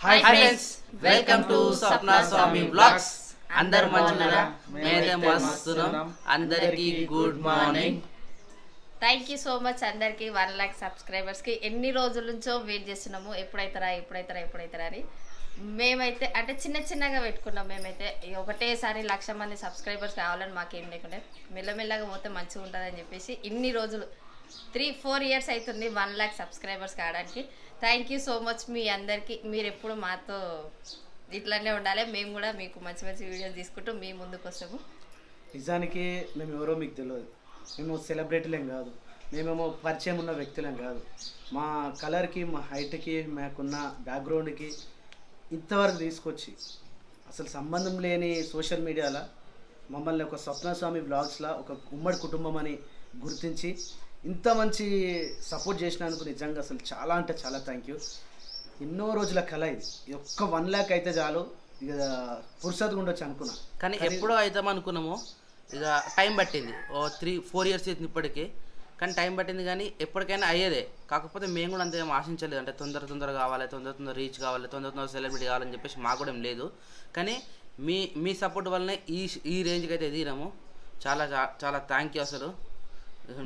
Hi friends, welcome to Swapna Swamy vlogs. అందరు మంచిగా మేమే మస్తున్నాం. అందరికీ good morning. Thank you so much అందరికి 1 lakh సబ్స్క్రైబర్స్కి. ఎన్ని రోజుల నుంచో వెయిట్ చేస్తున్నాము, ఎప్పుడైతారా అని. మేమైతే అంటే చిన్నగా పెట్టుకున్నాం. మేమైతే ఒకటేసారి 1,00,000 మంది సబ్స్క్రైబర్స్ కావాలని మాకేం లేకుంటే మెల్లమెల్లగా పోతే మంచిగా ఉంటుందని చెప్పేసి ఇన్ని రోజులు 3-4 years అవుతుంది 1 lakh సబ్స్క్రైబర్స్ కావడానికి. థ్యాంక్ యూ సో మచ్ మీ అందరికీ. మీరు ఎప్పుడు మాతో ఇట్లానే ఉండాలి. మేము కూడా మీకు మంచి వీడియోస్ తీసుకుంటూ మీ ముందుకు వస్తాము. నిజానికి మేము ఎవరో మీకు తెలియదు. మేము సెలబ్రిటీలేం కాదు, మేమేమో పరిచయం ఉన్న వ్యక్తులేం కాదు. మా కలర్కి, మా హైట్కి, మాకున్న బ్యాక్గ్రౌండ్కి ఇంతవరకు తీసుకొచ్చి అసలు సంబంధం లేని సోషల్ మీడియాలో మమ్మల్ని ఒక స్వప్నస్వామి బ్లాగ్స్లో ఒక ఉమ్మడి కుటుంబం అని గుర్తించి ఇంత మంచి సపోర్ట్ చేసినందుకు నిజంగా అసలు చాలా అంటే చాలా థ్యాంక్ యూ. ఎన్నో రోజుల కళ ఇది. ఒక్క 1 lakh అయితే చాలు, ఇక పురుషత్తుగా ఉండొచ్చు అనుకున్నా. కానీ ఎప్పుడో అవుతాం అనుకున్నాము. ఇక టైం పట్టింది, 3-4 years అవుతుంది ఇప్పటికీ. కానీ టైం పట్టింది, కానీ ఎప్పటికైనా అయ్యేదే. కాకపోతే మేము కూడా అంతేం ఆశించలేదు. అంటే తొందర కావాలి, తొందర రీచ్ కావాలి, తొందర సెలబ్రిటీ కావాలని చెప్పేసి మాకు కూడా ఏం లేదు. కానీ మీ సపోర్ట్ వల్లనే ఈ రేంజ్కి అయితే ఎదిగినాము. చాలా చాలా థ్యాంక్ యూ. అసలు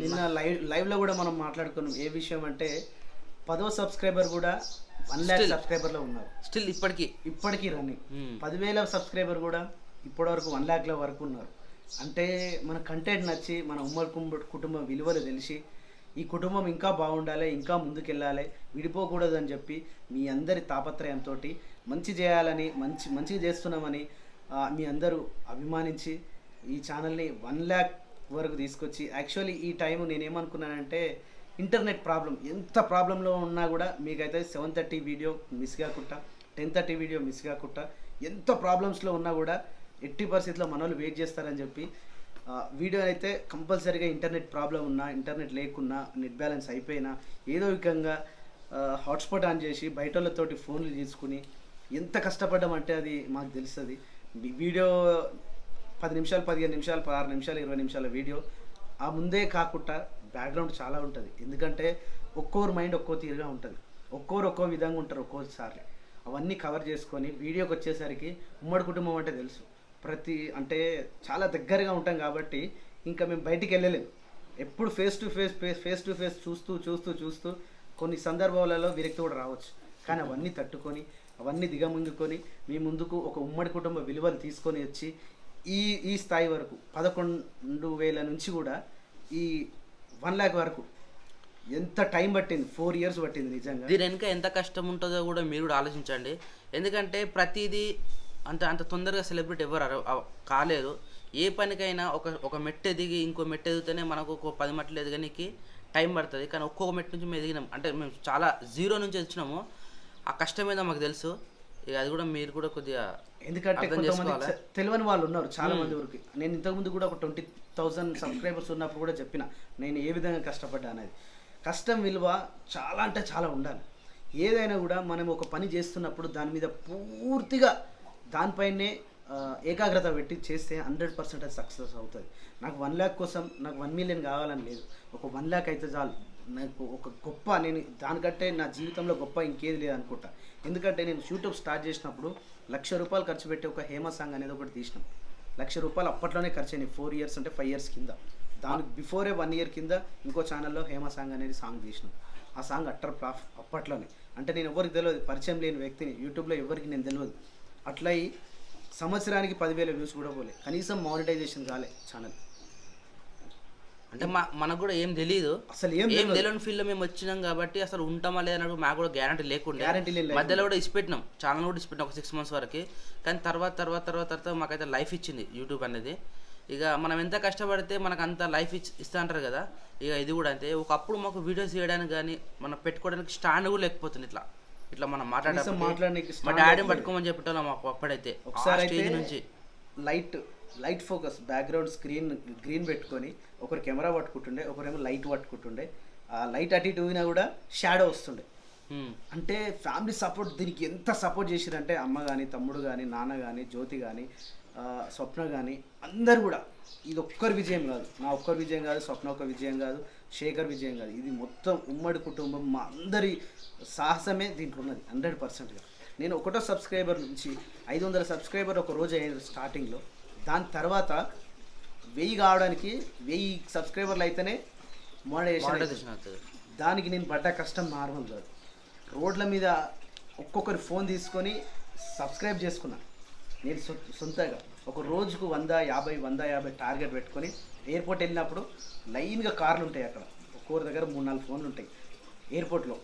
నిన్న లైవ్లో కూడా మనం మాట్లాడుకున్నాం. ఏ విషయం అంటే 10వ సబ్స్క్రైబర్ కూడా 1 lakh సబ్స్క్రైబర్లో ఉన్నారు. స్టిల్ ఇప్పటికీ రన్నింగ్. 10,000 సబ్స్క్రైబర్ కూడా ఇప్పటివరకు 1 lakh వరకు ఉన్నారు. అంటే మన కంటెంట్ నచ్చి, మన ఉమ్మడి కుటుంబం విలువలు తెలిసి ఈ కుటుంబం ఇంకా బాగుండాలి, ఇంకా ముందుకెళ్ళాలి, విడిపోకూడదు అని చెప్పి మీ అందరి తాపత్రయంతో మంచి చేయాలని, మంచిగా చేస్తున్నామని మీ అందరూ అభిమానించి ఈ ఛానల్ని 1 lakh వరకు తీసుకొచ్చి, యాక్చువల్లీ ఈ టైం నేనేమనుకున్నానంటే ఇంటర్నెట్ ప్రాబ్లం, ఎంత ప్రాబ్లంలో ఉన్నా కూడా మీకైతే 7:30 వీడియో మిస్ కాకుండా, 10:30 వీడియో మిస్ కాకుండా, ఎంత ప్రాబ్లమ్స్లో ఉన్నా కూడా ఎట్టి పరిస్థితుల్లో మన వాళ్ళు వెయిట్ చేస్తారని చెప్పి వీడియో అయితే కంపల్సరీగా ఇంటర్నెట్ ప్రాబ్లం ఉన్నా, ఇంటర్నెట్ లేకున్నా, నెట్ బ్యాలెన్స్ అయిపోయినా ఏదో విధంగా హాట్స్పాట్ ఆన్ చేసి బయట వాళ్ళతోటి ఫోన్లు తీసుకుని ఎంత కష్టపడ్డామంటే అది మాకు తెలుస్తుంది. వీడియో 10 నిమిషాలు, 15 నిమిషాలు, 16 నిమిషాలు, 20 నిమిషాల వీడియో ఆ ముందే కాకుండా బ్యాక్గ్రౌండ్ చాలా ఉంటుంది. ఎందుకంటే ఒక్కొరు మైండ్ ఒక్కో తీరుగా ఉంటుంది, ఒక్కో విధంగా ఉంటారు ఒక్కోసారి. అవన్నీ కవర్ చేసుకొని వీడియోకి వచ్చేసరికి ఉమ్మడి కుటుంబం అంటే తెలుసు, అంటే చాలా దగ్గరగా ఉంటాం కాబట్టి ఇంకా మేము బయటికి వెళ్ళలేము. ఎప్పుడు ఫేస్ టు ఫేస్ చూస్తూ కొన్ని సందర్భాలలో విరక్తి కూడా రావచ్చు. కానీ అవన్నీ తట్టుకొని, అవన్నీ దిగముందుకొని మీ ముందుకు ఒక ఉమ్మడి కుటుంబ విలువలు తీసుకొని వచ్చి ఈ స్థాయి వరకు 11,000 నుంచి కూడా ఈ 1 lakh వరకు ఎంత టైం పట్టింది. 4 years పట్టింది. నిజంగా దీని వెనుక ఎంత కష్టం ఉంటుందో కూడా మీరు కూడా ఆలోచించండి. ఎందుకంటే ప్రతిదీ అంత తొందరగా సెలబ్రిటీ ఎవరు కాలేదు. ఏ పనికైనా ఒక మెట్టు ఎదిగి ఇంకో మెట్టు ఎదిగితేనే మనకు ఒక 10 మెట్లు ఎదగడానికి టైం పడుతుంది. కానీ ఒక్కొక్క మెట్టు నుంచి మేము ఎదిగినాం. అంటే మేము చాలా 0 నుంచి వచ్చినాము. ఆ కష్టం ఏదో మాకు తెలుసు. ఇక అది కూడా మీరు కూడా కొద్దిగా, ఎందుకంటే కొంతమంది తెలియని వాళ్ళు ఉన్నారు చాలా మంది వరకు. నేను ఇంతకుముందు కూడా ఒక 20,000 సబ్స్క్రైబర్స్ ఉన్నప్పుడు కూడా చెప్పిన నేను ఏ విధంగా కష్టపడ్డా అనేది. కష్టం విలువ చాలా అంటే చాలా ఉండాలి. ఏదైనా కూడా మనం ఒక పని చేస్తున్నప్పుడు దాని మీద పూర్తిగా దానిపైనే ఏకాగ్రత పెట్టి చేస్తే 100% అది సక్సెస్ అవుతుంది. నాకు 1 lakh కోసం నాకు 1 million కావాలని లేదు. ఒక 1 lakh అయితే చాలు. నాకు ఒక గొప్ప, నేను దానికంటే నా జీవితంలో గొప్ప ఇంకేది లేదు అనుకుంటా. ఎందుకంటే నేను యూట్యూబ్ స్టార్ట్ చేసినప్పుడు 1,00,000 రూపాయలు ఖర్చు పెట్టి ఒక హేమ సాంగ్ అనేది ఒకటి తీసినాం. 1,00,000 రూపాయలు అప్పట్లోనే ఖర్చు అయినాయి. 4 years అంటే 5 years కింద. దానికి బిఫోరే 1 year కింద ఇంకో ఛానల్లో హేమ సాంగ్ అనేది సాంగ్ తీసినాం. ఆ సాంగ్ అట్టర్ ఫ్లాప్ అప్పట్లోనే. అంటే నేను ఎవరికి తెలియదు, పరిచయం లేని వ్యక్తిని, యూట్యూబ్లో ఎవరికి నేను తెలియదు. అట్లా సంవత్సరానికి 10,000 వ్యూస్ కూడా పోలే, కనీసం మానిటైజేషన్ కాలే ఛానల్. అంటే మనకు కూడా ఏం తెలియదు, అసలు ఏం తెలియని ఫీల్డ్లో మేము వచ్చినాం కాబట్టి అసలు ఉంటామా లేదన్నట్టు మాకు కూడా గ్యారంటీ లేకుండా మధ్యలో కూడా ఇచ్చిపెట్టినాం. ఛానల్ కూడా ఇచ్చిపెట్టినాం ఒక 6 months వరకు. కానీ తర్వాత మాకైతే లైఫ్ ఇచ్చింది యూట్యూబ్ అనేది. ఇక మనం ఎంత కష్టపడితే మనకు అంత లైఫ్ ఇస్తా అంటారు కదా. ఇక ఇది కూడా అంతే. ఒకప్పుడు మాకు వీడియోస్ చేయడానికి కానీ మనం పెట్టుకోవడానికి స్టాండ్ కూడా లేకపోతుంది. ఇట్లా మనం మాట్లాడడానికి మా డాడీని పట్టుకోమని చెప్పేటోళ్ళం మాకు అప్పుడైతే. ఒకసారి నుంచి లైట్ ఫోకస్ బ్యాక్గ్రౌండ్ గ్రీన్ పెట్టుకొని ఒకరు కెమెరా పట్టుకుంటుండే, ఒకరేమో లైట్ పట్టుకుంటుండే. ఆ లైట్ అటు ఇటు పోయినా కూడా షాడో వస్తుండే. అంటే ఫ్యామిలీ సపోర్ట్ దీనికి ఎంత సపోర్ట్ చేసిరంటే అమ్మ కానీ, తమ్ముడు కానీ, నాన్న కానీ, జ్యోతి కానీ, స్వప్న కానీ అందరు కూడా. ఇది ఒక్కరి విజయం కాదు, నా ఒక్కరి విజయం కాదు, స్వప్న ఒక్క విజయం కాదు, శేఖర్ విజయం కాదు. ఇది మొత్తం ఉమ్మడి కుటుంబం మా అందరి సాహసమే దీంట్లో ఉన్నది 100%గా. నేను 1వ సబ్స్క్రైబర్ నుంచి 500 సబ్స్క్రైబర్ ఒక రోజు అయ్యారు స్టార్టింగ్లో. దాని తర్వాత 1000 కావడానికి 1000 సబ్స్క్రైబర్లు అయితేనే మోడరేషన్ అవుతుంది. దానికి నేను పడ్డ కష్టం నార్మల్ కాదు. రోడ్ల మీద ఒక్కొక్కరి ఫోన్ తీసుకొని సబ్స్క్రైబ్ చేసుకున్నా. నేను సొంతగా ఒక రోజుకు 100-50 టార్గెట్ పెట్టుకొని ఎయిర్పోర్ట్ వెళ్ళినప్పుడు లైన్గా కార్లు ఉంటాయి. అక్కడ ఒక్కొక్కరి దగ్గర 3-4 ఫోన్లు ఉంటాయి. ఎయిర్పోర్ట్లో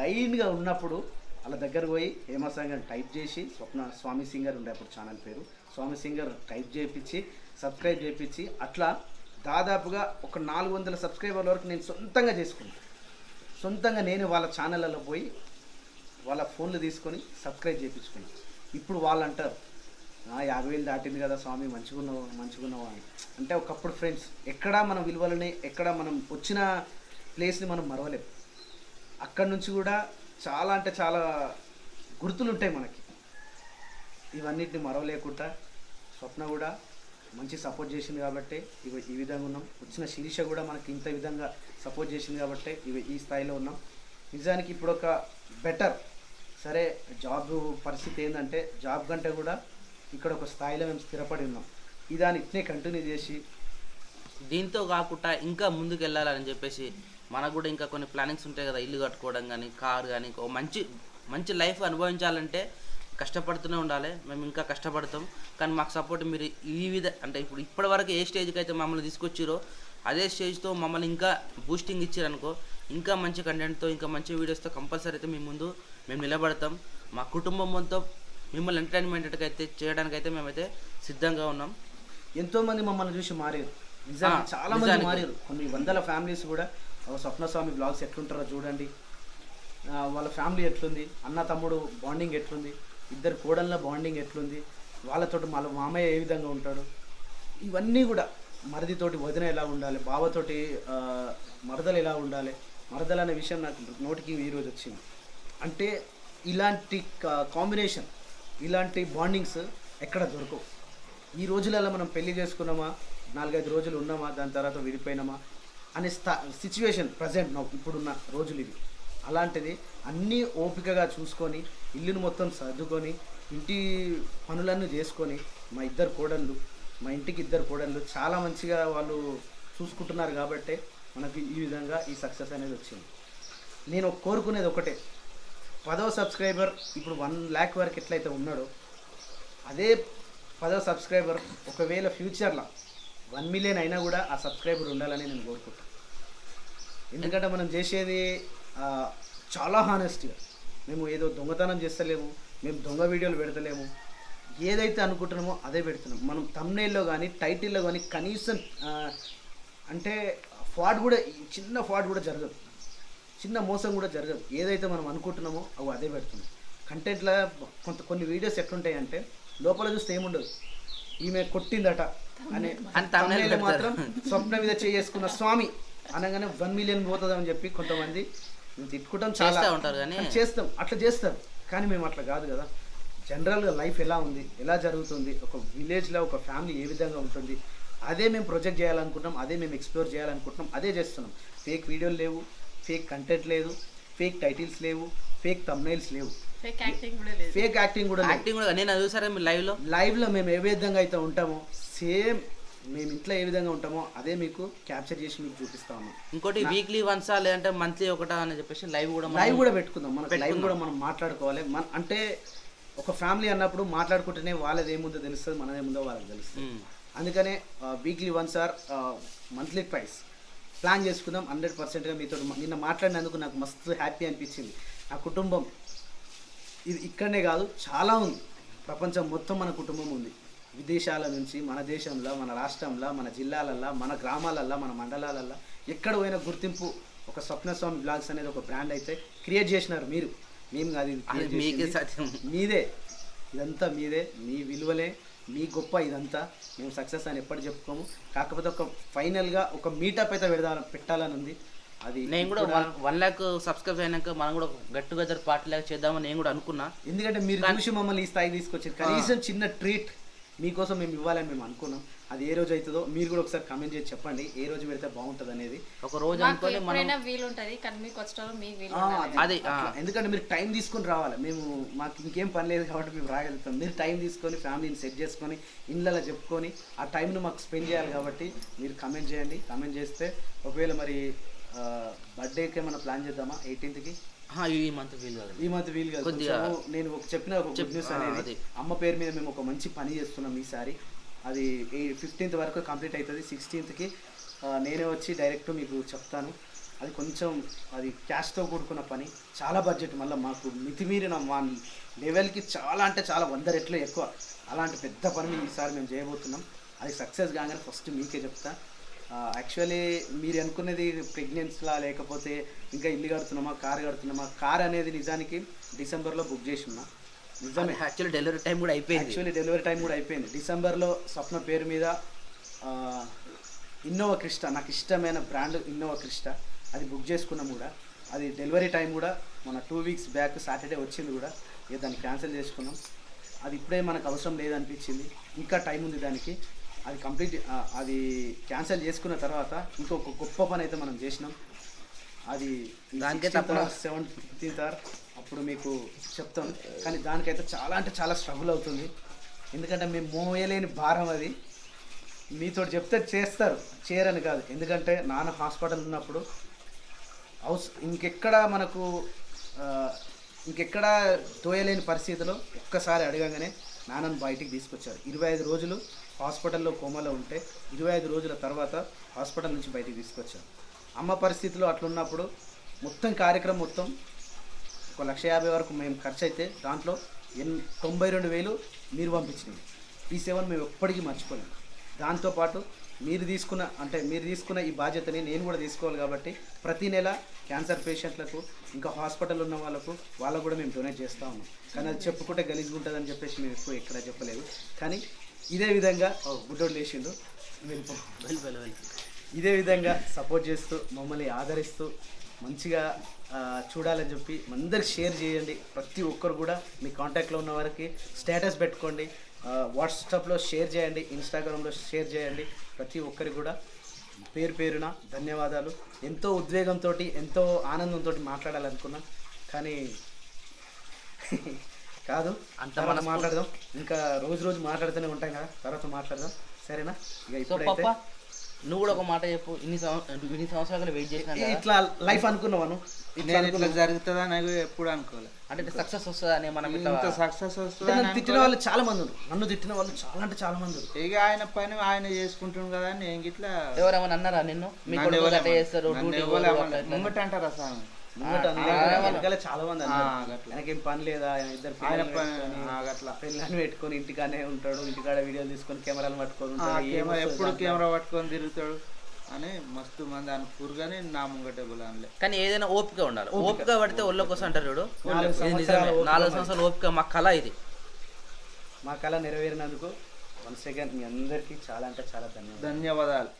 లైన్గా ఉన్నప్పుడు వాళ్ళ దగ్గరకు పోయి హేమసాంగ్ టైప్ చేసి స్వామి సింగర్ ఉండే అప్పుడు ఛానల్ పేరు స్వామి సింగర్ టైప్ చేయించి సబ్స్క్రైబ్ చేయించి అట్లా దాదాపుగా ఒక 400 సబ్స్క్రైబర్ల వరకు నేను సొంతంగా చేసుకున్నాను. సొంతంగా నేను వాళ్ళ ఛానళ్ళలో పోయి వాళ్ళ ఫోన్లు తీసుకొని సబ్స్క్రైబ్ చేయించుకున్నాను. ఇప్పుడు వాళ్ళు అంటారు 50,000 దాటింది కదా స్వామి, మంచిగున్నావు అని. అంటే ఒకప్పుడు ఫ్రెండ్స్ ఎక్కడా మన విలువలని, ఎక్కడ మనం వచ్చిన ప్లేస్ని మనం మరవలేము. అక్కడి నుంచి కూడా చాలా అంటే చాలా గుర్తులు ఉంటాయి మనకి. ఇవన్నిటిని మరవలేకుండా స్వప్న కూడా మంచి సపోర్ట్ చేసింది కాబట్టి ఈ విధంగా ఉన్నాం. వచ్చిన శిరీష కూడా మనకి ఇంత విధంగా సపోర్ట్ చేసింది కాబట్టి ఈ స్థాయిలో ఉన్నాం. నిజానికి ఇప్పుడు ఒక బెటర్ సరే జాబ్ పరిస్థితి ఏంటంటే జాబ్ కంటే కూడా ఇక్కడ ఒక స్థాయిలో మేము స్థిరపడి ఉన్నాం. దాన్ని ఇట్నే కంటిన్యూ చేసి దీంతో కాకుండా ఇంకా ముందుకు వెళ్ళాలని చెప్పేసి మనకు కూడా ఇంకా కొన్ని ప్లానింగ్స్ ఉంటాయి కదా. ఇల్లు కట్టుకోవడం కానీ, కారు కానీ, మంచి లైఫ్ అనుభవించాలంటే కష్టపడుతూనే ఉండాలి. మేము ఇంకా కష్టపడతాం. కానీ మాకు సపోర్ట్ మీరు అంటే ఇప్పటి వరకు ఏ స్టేజ్కి అయితే మమ్మల్ని తీసుకొచ్చిరో అదే స్టేజ్తో మమ్మల్ని ఇంకా బూస్టింగ్ ఇచ్చారనుకో, ఇంకా మంచి కంటెంట్తో, ఇంకా మంచి వీడియోస్తో కంపల్సరీ అయితే మీ ముందు మేము నిలబడతాం. మా కుటుంబంతో మిమ్మల్ని ఎంటర్టైన్మెంట్ అయితే చేయడానికైతే మేమైతే సిద్ధంగా ఉన్నాం. ఎంతోమంది మమ్మల్ని చూసి మారారు. నిజంగా చాలా మంది మారారు. కొన్ని వందల ఫ్యామిలీస్ కూడా స్వప్నస్వామి బ్లాగ్స్ ఎట్లుంటారో చూడండి, వాళ్ళ ఫ్యామిలీ ఎట్లుంది, అన్న తమ్ముడు బాండింగ్ ఎట్లుంది, ఇద్దరు కోడళ్ళ బాండింగ్ ఎట్లుంది, వాళ్ళతో వాళ్ళ మామయ్య ఏ విధంగా ఉంటాడు, ఇవన్నీ కూడా మరిదితోటి వదిన ఎలా ఉండాలి, బావతోటి మరదలు ఎలా ఉండాలి, మరదలు అనే విషయం నాకు నోటికి ఈరోజు వచ్చింది. అంటే ఇలాంటి కాంబినేషన్, ఇలాంటి బాండింగ్స్ ఎక్కడ దొరకవు. ఈ రోజులలో మనం పెళ్లి చేసుకున్నామా, 4-5 రోజులు ఉన్నామా, దాని తర్వాత విడిపోయినామా అనే సిచ్యువేషన్ ప్రజెంట్ ఇప్పుడున్న రోజులు ఇవి. అలాంటిది అన్నీ ఓపికగా చూసుకొని ఇల్లును మొత్తం సర్దుకొని ఇంటి పనులన్నీ చేసుకొని మా ఇంటికి ఇద్దరు కోడళ్ళు చాలా మంచిగా వాళ్ళు చూసుకుంటున్నారు కాబట్టి మనకి ఈ విధంగా ఈ సక్సెస్ అనేది వచ్చింది. నేను కోరుకునేది ఒకటే, 10వ సబ్స్క్రైబర్ ఇప్పుడు 1 lakh వరకు ఎట్లయితే ఉన్నాడో అదే 10వ సబ్స్క్రైబర్ ఒకవేళ ఫ్యూచర్లో 1 million అయినా కూడా ఆ సబ్స్క్రైబర్ ఉండాలని నేను కోరుకుంటాను. ఎందుకంటే మనం చేసేది చాలా హానెస్ట్గా, మేము ఏదో దొంగతనం చేస్తలేము, మేము దొంగ వీడియోలు పెడతలేము, ఏదైతే అనుకుంటున్నామో అదే పెడుతున్నాం. మనం థంబ్నెయిల్లో కానీ టైటిల్లో కానీ కనీసం అంటే ఫ్రాడ్ కూడా, చిన్న ఫ్రాడ్ కూడా జరగదు, చిన్న మోసం కూడా జరగదు. ఏదైతే మనం అనుకుంటున్నామో అవి అదే పెడుతున్నాం. కంటెంట్లో కొన్ని వీడియోస్ ఎట్లుంటాయి అంటే లోపల చూస్తే ఏముండదు, ఈమె కొట్టిందట అనే థంబ్నెయిల్ మాత్రం స్వప్న మీద చేసుకున్న స్వామి అనగానే 1 million పోతుందని చెప్పి కొంతమంది తిట్టుకుంటాం, చాలా ఉంటారు కానీ చేస్తాం, అట్లా చేస్తారు. కానీ మేము అట్లా కాదు కదా. జనరల్గా లైఫ్ ఎలా ఉంది, ఎలా జరుగుతుంది, ఒక విలేజ్లో ఒక ఫ్యామిలీ ఏ విధంగా ఉంటుంది, అదే మేము ప్రొజెక్ట్ చేయాలనుకుంటున్నాం, అదే మేము ఎక్స్ప్లోర్ చేయాలనుకుంటున్నాం, అదే చేస్తున్నాం. ఫేక్ వీడియోలు లేవు, ఫేక్ కంటెంట్ లేదు, ఫేక్ టైటిల్స్ లేవు, ఫేక్ థంబ్నెయిల్స్ లేవు, ఫేక్ యాక్టింగ్ కూడా నేను చూసారా మీ లైవ్లో మేము ఏ విధంగా అయితే ఉంటామో సేమ్ మేము ఇంట్లో ఏ విధంగా ఉంటామో అదే మీకు క్యాప్చర్ చేసి మీకు చూపిస్తా ఉన్నాం. ఇంకోటి వీక్లీ వన్సా లేదంటే మంత్లీ ఒకటా అని చెప్పేసి లైవ్ కూడా పెట్టుకుందాం. మనకు లైవ్ కూడా మనం మాట్లాడుకోవాలి. అంటే ఒక ఫ్యామిలీ అన్నప్పుడు మాట్లాడుకుంటేనే వాళ్ళది ఏముందో తెలుస్తుంది, మనదేముందో వాళ్ళకి తెలుస్తుంది. అందుకనే weekly once or monthly twice plan చేసుకుందాం. 100%గా మీతో నిన్న మాట్లాడినందుకు నాకు మస్తు హ్యాపీ అనిపించింది. నా కుటుంబం ఇది ఇక్కడనే కాదు, చాలా ఉంది, ప్రపంచం మొత్తం మన కుటుంబం ఉంది. విదేశాల నుంచి మన దేశంలో, మన రాష్ట్రంలో, మన జిల్లాలల్లో, మన గ్రామాలల్లో, మన మండలాలల్లో ఎక్కడ పోయిన గుర్తింపు ఒక స్వప్నస్వామి బ్లాగ్స్ అనేది ఒక బ్రాండ్ అయితే క్రియేట్ చేసినారు మీరు. మేము కాదు, మీదే, ఇదంతా మీదే, మీ విలువలే, మీ గొప్ప ఇదంతా. మేము సక్సెస్ అని ఎప్పటి చెప్పుకోము. కాకపోతే ఒక ఫైనల్గా ఒక మీటప్ అయితే పెట్టాలని ఉంది. అది నేను కూడా 1 lakh సబ్స్క్రైబ్ అయినాక మనం కూడా గెట్ టుగెదర్ పార్టీ లాగా చేద్దామని నేను కూడా అనుకున్నా. ఎందుకంటే మీరు చూసి మమ్మల్ని ఈ స్థాయికి తీసుకొచ్చారు. కనీసం చిన్న ట్రీట్ మీకోసం మేము ఇవ్వాలని మేము అనుకున్నాం. అది ఏ రోజు అవుతుందో మీరు కూడా ఒకసారి కమెంట్ చేసి చెప్పండి, ఏ రోజు పెడితే బాగుంటుంది అనేది. ఒక రోజు మాకు అనుకోని మనం ఎప్పుడైనా వీలు ఉంటుంది కానీ మీకు వచ్చేటప్పుడు మీకు వీలు అది ఎందుకంటే మీరు టైం తీసుకొని రావాలి. మేము మాకు ఇంకేం పని లేదు కాబట్టి మేము రాగలుగుతాం. మీరు టైం తీసుకొని ఫ్యామిలీని సెట్ చేసుకొని ఇండ్లలో చెప్పుకొని ఆ టైంను మాకు స్పెండ్ చేయాలి. కాబట్టి మీరు కమెంట్ చేయండి. కమెంట్ చేస్తే ఒకవేళ మరి బర్త్డేకి ఏమైనా ప్లాన్ చేద్దామా 18th ఈ మంత్ వీలు కాదు, ఈ మంత్ వీలు కాదు. కొద్దిగా నేను చెప్పిన ఒక గుడ్ న్యూస్ అనేది అమ్మ పేరు మీద మేము ఒక మంచి పని చేస్తున్నాం ఈసారి. అది 15th వరకు కంప్లీట్ అవుతుంది. 16th నేనే వచ్చి డైరెక్ట్ మీకు చెప్తాను. అది కొంచెం అది క్యాష్తో కూడుకున్న పని, చాలా బడ్జెట్, మళ్ళీ మాకు మితిమీరిన మా లెవెల్కి చాలా అంటే చాలా 100 రెట్లు ఎక్కువ. అలాంటి పెద్ద పని ఈసారి మేము చేయబోతున్నాం. అది సక్సెస్ కాగానే ఫస్ట్ మీకే చెప్తా. యాక్చువల్లీ మీరు అనుకునేది ప్రెగ్నెన్సీలా లేకపోతే ఇంకా ఇల్లు కడుతున్నామా కార్ కడుతున్నామా, కార్ అనేది నిజానికి డిసెంబర్లో బుక్ చేసి ఉన్నా. నిజమే, యాక్చువల్లీ డెలివరీ టైం కూడా అయిపోయింది. డిసెంబర్లో స్వప్న పేరు మీద ఇన్నోవా క్రిస్టా, నాకు ఇష్టమైన బ్రాండ్ ఇన్నోవా క్రిస్టా, అది బుక్ చేసుకున్నాం కూడా. అది డెలివరీ టైం కూడా మన 2 weeks బ్యాక్ సాటర్డే వచ్చింది కూడా. ఇక దాన్ని క్యాన్సిల్ చేసుకున్నాం. అది ఇప్పుడే మనకు అవసరం లేదనిపించింది, ఇంకా టైం ఉంది దానికి. అది కంప్లీట్ అది క్యాన్సిల్ చేసుకున్న తర్వాత ఇంకొక గొప్ప పని అయితే మనం చేసినాం. అది దానికే 15th అప్పుడు మీకు చెప్తాం. కానీ దానికైతే చాలా అంటే చాలా స్ట్రగుల్ అవుతుంది. ఎందుకంటే మేము మోయలేని భారం అది. మీతో చెప్తే చేస్తారు, చేయరని కాదు. ఎందుకంటే నాన్న హాస్పిటల్ ఉన్నప్పుడు ఇంకెక్కడ మనకు ఇంకెక్కడ తోయలేని పరిస్థితిలో ఒక్కసారి అడగగానే నాన్నను బయటికి తీసుకొచ్చారు. 25 రోజులు హాస్పిటల్లో కోమాలో ఉంటే 25 రోజుల తర్వాత హాస్పిటల్ నుంచి బయటికి తీసుకొచ్చారు. అమ్మ పరిస్థితిలో అట్లున్నప్పుడు మొత్తం కార్యక్రమం మొత్తం 1,50,000 వరకు మేము ఖర్చు అయితే దాంట్లో 92,000 మీరు పంపించినవి. ఈ సేవను మేము ఎప్పటికీ మర్చిపోలేము. దాంతోపాటు మీరు తీసుకున్న ఈ బాధ్యతని నేను కూడా తీసుకోవాలి. కాబట్టి ప్రతి నెల క్యాన్సర్ పేషెంట్లకు ఇంకా హాస్పిటల్ ఉన్న వాళ్ళకు కూడా మేము డొనేట్ చేస్తూ ఉన్నాం. కానీ అది చెప్పుకుంటే గలీజ్గా ఉంటుందని చెప్పేసి మేము ఎక్కువ ఎక్కడ చెప్పలేదు. కానీ ఇదే విధంగా గుడ్డోడు లేచిండు, ఇదే విధంగా సపోర్ట్ చేస్తూ మమ్మల్ని ఆదరిస్తూ మంచిగా చూడాలని చెప్పి అందరికి షేర్ చేయండి. ప్రతి ఒక్కరు కూడా మీ కాంటాక్ట్లో ఉన్న వారికి స్టేటస్ పెట్టుకోండి, వాట్సాప్లో షేర్ చేయండి, ఇన్స్టాగ్రామ్లో షేర్ చేయండి. ప్రతి ఒక్కరికి కూడా పేరు పేరున ధన్యవాదాలు. ఎంతో ఉద్వేగంతో ఎంతో ఆనందంతో మాట్లాడాలనుకున్నాం కానీ కాదు, అంత మనం మాట్లాడదాం. ఇంకా రోజు మాట్లాడుతూనే ఉంటాం కదా, తర్వాత మాట్లాడదాం. సరేనా? ఇక ఇప్పుడైతే నువ్వు కూడా ఒక మాట చెప్పు. ఇన్ని సంవత్సరాలు వెయిట్ చేసినా ఇట్లా లైఫ్ అనుకున్నాను, ఇట్లా జరుగుతుందా నాకు ఎప్పుడు అనుకోలేదు. అంటే సక్సెస్ వస్తుందని మనం ఇంత సక్సెస్ వస్తుంది. తిట్టిన వాళ్ళు చాలా మంది ఉన్నారు, నన్ను తిట్టిన వాళ్ళు చాలా అంటే చాలా మంది ఉన్నారు. ఇక ఆయన పని ఆయన చేసుకుంటున్నాడు కదా, నేను గిట్లా ఎవరేమన్నా అన్నారా నిన్ను? ముంగట అంటారా సార్? చాలా మంది ఆయనకేం పని లేదా, ఇద్దరు పిల్లల్ని పెట్టుకొని ఇంటికానే ఉంటాడు, ఇంటికాడ వీడియోలు తీసుకొని కెమెరాలు పట్టుకొని ఎప్పుడు కెమెరా పట్టుకొని తిరుగుతాడు అని మస్తు మంది అనుకురు. కానీ నా ముంగటే అనలే. కానీ ఏదైనా ఓపిక ఉండాలి. ఓపిక పడితే ఒళ్ళ కోసం అంటారు చూడు. 4 సంవత్సరాలు ఓపిక. మా కళ ఇది, మా కళ నెరవేరినందుకు వన్స్ అగైన్ మీ అందరికీ చాలా అంటే చాలా ధన్యవాదాలు.